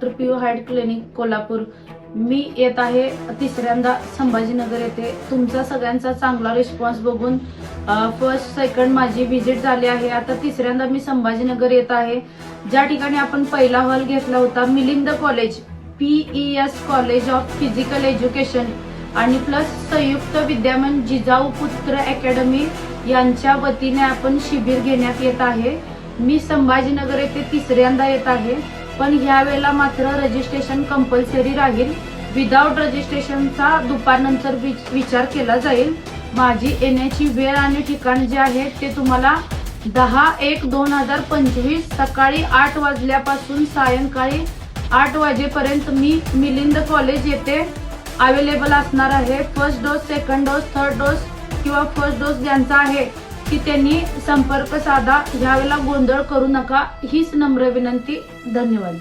Doctor P O. Heart clinic Kolhapur. मी येत आहे तिसऱ्यांदा संभाजीनगर येथे. तुमचा सगळ्यांचा चांगला रिस्पॉन्स बघून फर्स्ट सेकंड माझी व्हिजिट झाली आहे. आता तिसऱ्यांदा मी संभाजीनगर येत आहे. ज्या ठिकाणी आपण पहिला हॉल घेतला होता Milind college, PES college of physical education आणि प्लस संयुक्त विद्यमान जिजाऊ पुत्र अकॅडमी यांच्या वतीने आपण शिबिर घेण्यात येत आहे. मी संभाजीनगर येथे तिसऱ्यांदा येत आहे, पण ह्या वेळेला मात्र रजिस्ट्रेशन कंपल्सरी राहील. विदाउट रजिस्ट्रेशनचा दुपारनंतर विचार केला जाईल. माझी येण्याची वेळ आणि ठिकाण जे आहे ते तुम्हाला 10/1/2025 सकाळी 8 वाजल्यापासून सायंकाळी 8 वाजेपर्यंत मी मिलिंद कॉलेज येथे अवेलेबल असणार आहे. First dose, second dose, third dose किंवा फर्स्ट डोस ज्यांचा आहे की त्यांनी संपर्क साधा. ह्यावेळेला गोंधळ करू नका हीच नम्र विनंती. धन्यवाद.